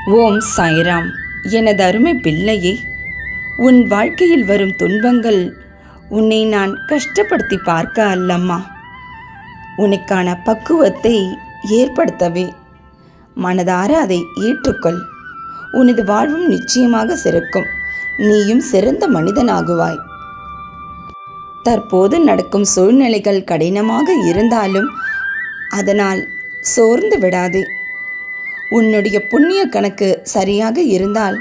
ஓம் சாய்ராம். எனது அருமை பிள்ளையே, உன் வாழ்க்கையில் வரும் துன்பங்கள் உன்னை நான் கஷ்டப்படுத்தி பார்க்க அல்லம்மா, உனக்கான பக்குவத்தை ஏற்படுத்தவே. மனதார அதை ஏற்றுக்கொள். உனது வாழ்வும் நிச்சயமாக சிறக்கும். நீயும் சிறந்த மனிதனாகுவாய். தற்போது நடக்கும் சூழ்நிலைகள் கடினமாக இருந்தாலும் அதனால் சோர்ந்து விடாதே. உன்னுடைய புண்ணிய கணக்கு சரியாக இருந்தால்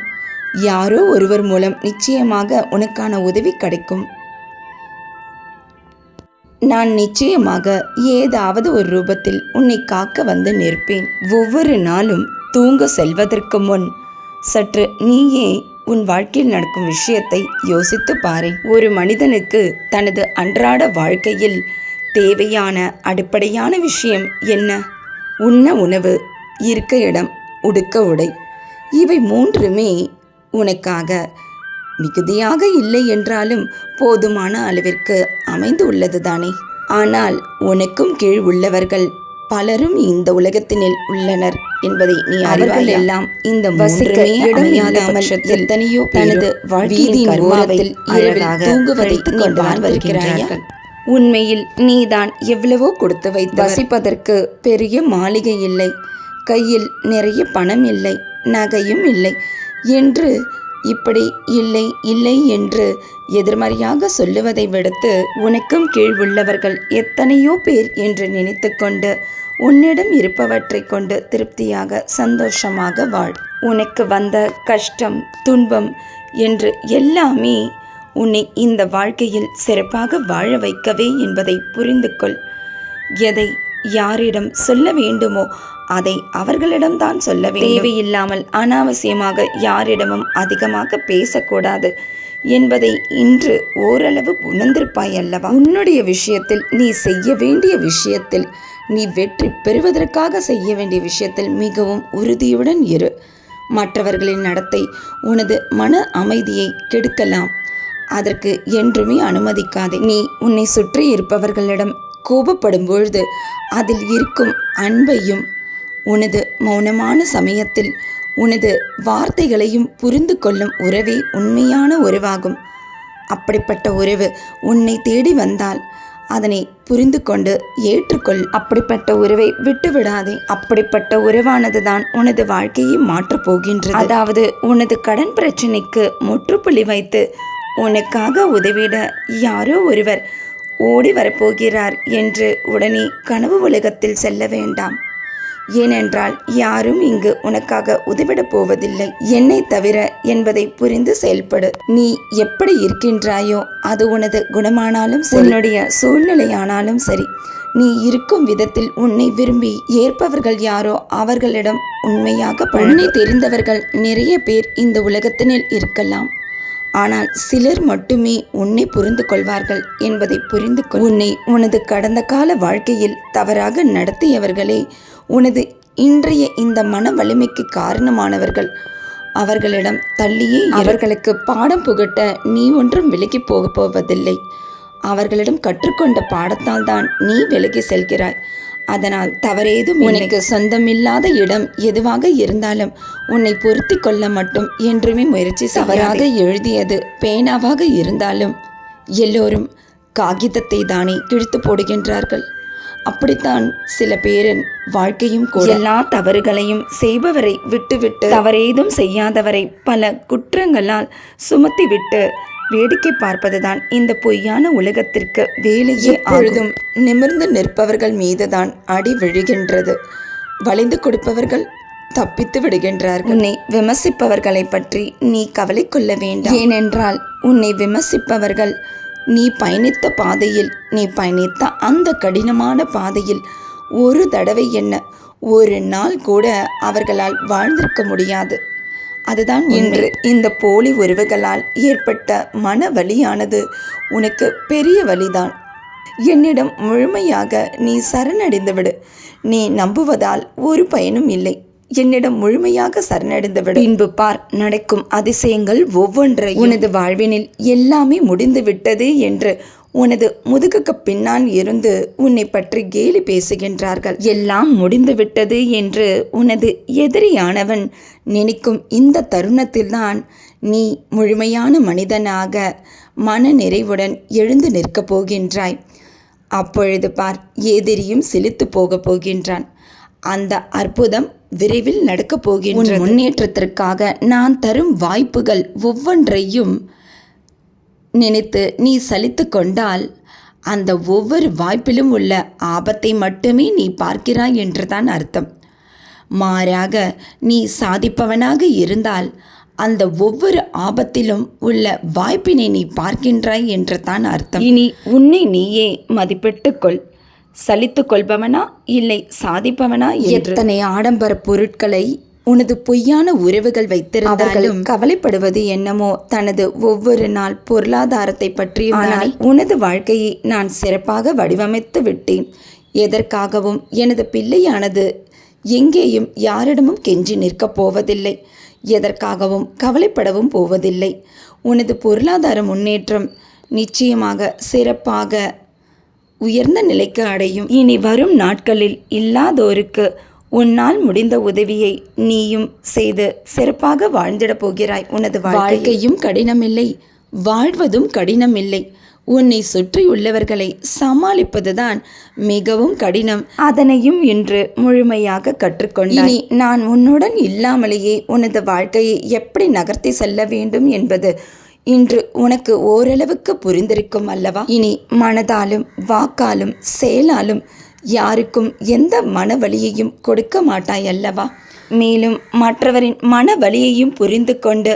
யாரோ ஒருவர் மூலம் நிச்சயமாக உனக்கான உதவி கிடைக்கும். நான் நிச்சயமாக ஏதாவது ஒரு ரூபத்தில் உன்னை காக்க வந்து நிற்பேன். ஒவ்வொரு நாளும் தூங்க செல்வதற்கு முன் சற்று நீயே உன் வாழ்க்கையில் நடக்கும் விஷயத்தை யோசித்து பாரு. ஒரு மனிதனுக்கு தனது அன்றாட வாழ்க்கையில் தேவையான அடிப்படையான விஷயம் என்ன? உண்ண உணவு, இருக்க இடம், உடுக்க உடை. இவை மூன்றுமே உனக்காக மிகுதியாக இல்லை என்றாலும் போதுமான அளவிற்கு அமைந்து உள்ளது தானே. ஆனால் உனக்கும் கீழ் உள்ளவர்கள் பலரும் இந்த உலகத்தினில் உள்ளனர் என்பதை நீ அறிவாய். எல்லாம் இந்த எத்தனையோ தனது வாழ்க்கையின் கர்மாவில் இரவில் தூங்குவதை கொண்டுதான் வருகிறார்கள். உண்மையில் நீதான் எவ்வளவோ கொடுத்து வைத்து வசிப்பதற்கு பெரிய மாளிகை இல்லை, கையில் நிறைய பணம் இல்லை, நகையும் இல்லை என்று இப்படி இல்லை இல்லை என்று எதிர்மறையாக சொல்லுவதை விடுத்து உனக்கும் கீழ் உள்ளவர்கள் எத்தனையோ பேர் என்று நினைத்து கொண்டு உன்னிடம் இருப்பவற்றை கொண்டு திருப்தியாக சந்தோஷமாக வாழ். உனக்கு வந்த கஷ்டம், துன்பம் என்று எல்லாமே உன்னை இந்த வாழ்க்கையில் சிறப்பாக வாழ வைக்கவே என்பதை புரிந்து கொள். எதை யாரிடம் சொல்ல வேண்டுமோ அதை அவர்களிடம்தான் சொல்ல வேண்டும். தேவையில்லாமல் அனாவசியமாக யாரிடமும் அதிகமாக பேசக்கூடாது என்பதை இன்று ஓரளவு உணர்ந்திருப்பாய் அல்லவா? உன்னுடைய விஷயத்தில், நீ செய்ய வேண்டிய விஷயத்தில், நீ வெற்றி பெறுவதற்காக செய்ய வேண்டிய விஷயத்தில் மிகவும் உறுதியுடன் இரு. மற்றவர்களின் நடத்தை உனது மன அமைதியை கெடுக்கலாம். அதற்கு என்றுமே அனுமதிக்காதே. நீ உன்னை சுற்றி இருப்பவர்களிடம் கோபப்படும் பொழுது அதில் இருக்கும் அன்பையும் உனது மௌனமான சமயத்தில் உனது வார்த்தைகளையும் புரிந்து கொள்ளும் உறவே உண்மையான உறவாகும். அப்படிப்பட்ட உறவு உன்னை தேடி வந்தால் அதனை புரிந்து கொண்டு ஏற்றுக்கொள். அப்படிப்பட்ட உறவை விட்டுவிடாதே. அப்படிப்பட்ட உறவானது தான் உனது வாழ்க்கையை மாற்றப் போகின்றது. அதாவது உனது கடன் பிரச்சனைக்கு முற்றுப்புள்ளி வைத்து உனக்காக உதவிட யாரோ ஒருவர் ஓடி வரப்போகிறார் என்று உடனே கனவு உலகத்தில் செல்ல வேண்டாம். ஏனென்றால் யாரும் இங்கு உனக்காக உதவிடப் போவதில்லை, என்னை தவிர என்பதை புரிந்து செயல்படு. நீ எப்படி இருக்கின்றாயோ அது உனது குணமானாலும் சரி, உன்னுடைய சூழ்நிலையானாலும் சரி, நீ இருக்கும் விதத்தில் உன்னை விரும்பி ஏற்பவர்கள் யாரோ அவர்களிடம் உண்மையாக உன்னை தெரிந்தவர்கள் நிறைய பேர் இந்த உலகத்தினில் இருக்கலாம். ஆனால் சிலர் மட்டுமே உன்னை புரிந்து கொள்வார்கள் என்பதை புரிந்து கொள். உன்னை உனது கடந்த கால வாழ்க்கையில் தவறாக நடத்தியவர்களே உனது இன்றைய இந்த மன வலிமைக்கு காரணமானவர்கள். அவர்களிடம் தள்ளியே அவர்களுக்கு பாடம் புகட்ட நீ ஒன்றும் விலகி போவதில்லை. அவர்களிடம் கற்றுக்கொண்ட பாடத்தால் தான் நீ விலகி செல்கிறாய். அதனால் தவறேதும் உனக்கு சொந்தமில்லாத இடம் எதுவாக இருந்தாலும் உன்னை பொருத்தி கொள்ள மட்டும் என்றுமே முயற்சி. தவறாக எழுதியது பேனாவாக இருந்தாலும் எல்லோரும் காகிதத்தை தானே கிழித்து போடுகின்றார்கள். அப்படித்தான் சில பேரின் வாழ்க்கையும் கூட. எல்லா தவறுகளையும் செய்பவரை விட்டுவிட்டு தவறேதும் செய்யாதவரை பல குற்றங்களால் சுமத்திவிட்டு வேடிக்கை பார்ப்பதுதான் இந்த பொய்யான உலகத்திற்கு வேலையே. எப்பொழுதும் நிமிர்ந்து நிற்பவர்கள் மீதுதான் அடி விழுகின்றது. வளைந்து கொடுப்பவர்கள் தப்பித்து விடுகின்றார்கள். உன்னை விமர்சிப்பவர்களை பற்றி நீ கவலை கொள்ள வேண்டாம். ஏனென்றால் உன்னை விமர்சிப்பவர்கள் நீ பயணித்த பாதையில், நீ பயணித்த அந்த கடினமான பாதையில் ஒரு தடவை என்ன, ஒரு நாள் கூட அவர்களால் வாழ்ந்திருக்க முடியாது. அதுதான் இன்று இந்த போலி உறவுகளால் ஏற்பட்ட மன வலியானது உனக்கு பெரிய வலிதான். என்னிடம் முழுமையாக நீ சரணடைந்து விடு. நீ நம்புவதால் ஒரு பயனும் இல்லை. என்னிடம் முழுமையாக சரணடைந்து விடு. பின்பு பார், நடக்கும் அதிசயங்கள் ஒவ்வொன்றை. உனது வாழ்வினில் எல்லாமே முடிந்து விட்டது என்று உனது முதுகுக்கு பின்னால் இருந்து உன்னை பற்றி கேலி பேசுகின்றார்கள். எல்லாம் முடிந்துவிட்டது என்று உனது எதிரியானவன் நினைக்கும் இந்த தருணத்தில்தான் நீ முழுமையான மனிதனாக மன நிறைவுடன் எழுந்து நிற்கப் போகின்றாய். அப்பொழுது பார், எதிரியும் சிலித்து போகப் போகின்றான். அந்த அற்புதம் விரைவில் நடக்கப் போகின்ற முன்னேற்றத்திற்காக நான் தரும் வாய்ப்புகள் ஒவ்வொன்றையும் நினைத்து நீ சலித்து கொண்டால் அந்த ஒவ்வொரு வாய்ப்பிலும் உள்ள ஆபத்தை மட்டுமே நீ பார்க்கிறாய் என்றுதான் அர்த்தம். மாறாக நீ சாதிப்பவனாக இருந்தால் அந்த ஒவ்வொரு ஆபத்திலும் உள்ள வாய்ப்பினை நீ பார்க்கின்றாய் என்று தான் அர்த்தம். இனி உன்னை நீயே மதிப்பிட்டுக்கொள். சலித்து கொள்பவனா இல்லை சாதிப்பவனா? எத்தனை ஆடம்பர பொருட்களை உனது பொய்யான உறவுகள் வைத்திருந்தாலும் கவலைப்படுவது என்னமோ தனது ஒவ்வொரு நாள் பொருளாதாரத்தை பற்றியும். ஆனால் உனது வாழ்க்கையை நான் சிறப்பாக வடிவமைத்து விட்டேன். எதற்காகவும் எனது பிள்ளையானது எங்கேயும் யாரிடமும் கெஞ்சி நிற்கப் போவதில்லை. எதற்காகவும் கவலைப்படவும் போவதில்லை. உனது பொருளாதார முன்னேற்றம் நிச்சயமாக சிறப்பாக உயர்ந்த நிலைக்கு அடையும். இனி வரும் நாட்களில் இல்லாதோருக்கு உன்னால் முடிந்த உதவியை நீயும் செய்து சிறப்பாக வாழ்ந்திடப் போகிறாய். உனது வாழ்க்கையும் கடினமில்லை, வாழ்வதும் கடினமில்லை. உன்னை சுற்றியுள்ளவர்களை சமாளிப்பதுதான் மிகவும் கடினம். அதனையும் இன்று முழுமையாக கற்றுக்கொண்டாய். இனி நான் உன்னுடன் இல்லாமலேயே உனது வாழ்க்கையை எப்படி நகர்த்தி செல்ல வேண்டும் என்பது இன்று உனக்கு ஓரளவுக்கு புரிந்திருக்கும் அல்லவா? இனி மனதாலும் வாக்காலும் செயலாலும் யாருக்கும் எந்த மனவலியையும் கொடுக்க மாட்டாய் அல்லவா? மேலும் மற்றவரின் மனவலியையும் புரிந்து கொண்டு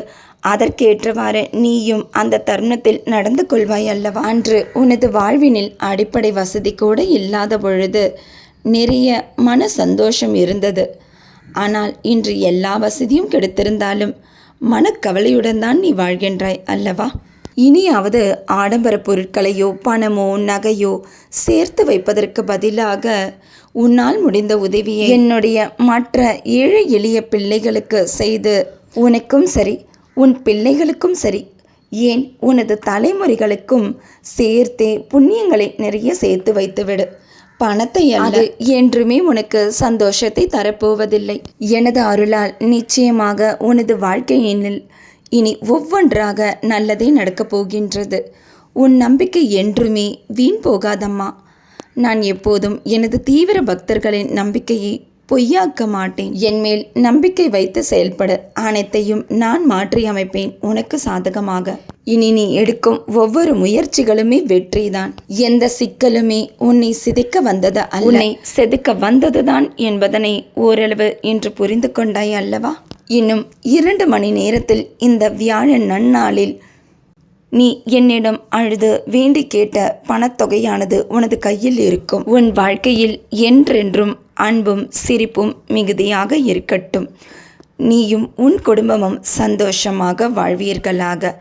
அதற்கேற்றவாறு நீயும் அந்த தருணத்தில் நடந்து கொள்வாய் அல்லவா? அன்று உனது வாழ்வினில் அடிப்படை வசதி கூட இல்லாத பொழுது நிறைய மன சந்தோஷம் இருந்தது. ஆனால் இன்று எல்லா வசதியும் கிடைத்திருந்தாலும் மனக்கவலையுடன் தான் நீ வாழ்கின்றாய் அல்லவா? இனியாவது ஆடம்பர பொருட்களையோ பணமோ நகையோ சேர்த்து வைப்பதற்கு பதிலாக உன்னால் முடிந்த உதவியை என்னுடைய மற்ற ஏழை எளிய பிள்ளைகளுக்கு செய்து உனக்கும் சரி உன் பிள்ளைகளுக்கும் சரி ஏன் உனது தலைமுறைகளுக்கும் சேர்த்தே புண்ணியங்களை நிறைய சேர்த்து வைத்துவிடு. பணத்தை அது என்றுமே உனக்கு சந்தோஷத்தை தரப்போவதில்லை. எனது அருளால் நிச்சயமாக உனது வாழ்க்கையினில் இனி ஒவ்வொன்றாக நல்லதே நடக்கப் போகின்றது. உன் நம்பிக்கை என்றுமே வீண் போகாதம்மா. நான் எப்போதும் எனது தீவிர பக்தர்களின் நம்பிக்கையை பொய்யாக்க மாட்டேன். என்மேல் நம்பிக்கை வைத்து செயல்பட அனைத்தையும் நான் மாற்றி அமைப்பேன் உனக்கு சாதகமாக. இனி நீ எடுக்கும் ஒவ்வொரு முயற்சிகளுமே வெற்றிதான். எந்த சிக்கலுமே உன்னை சிதைக்க வந்தது அல்ல, உன்னை செதுக்க வந்ததுதான் என்பதனை ஓரளவு இன்று புரிந்து கொண்டாய் அல்லவா? இன்னும் 2 மணி நேரத்தில் இந்த வியாழன் நன்னாளில் நீ என்னிடம் அழுது வேண்டி கேட்ட பணத்தொகையானது உனது கையில் இருக்கும். உன் வாழ்க்கையில் என்றென்றும் அன்பும் சிரிப்பும் மிகுதியாக இருக்கட்டும். நீயும் உன் குடும்பமும் சந்தோஷமாக வாழ்வீர்களாக.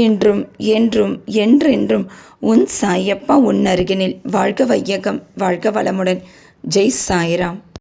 என்றும் என்றும் என்றென்றும் உன் சாயப்பா உன் அருகினில். வாழ்க வையகம், வாழ்க வளமுடன். ஜெய் சாய்ராம்.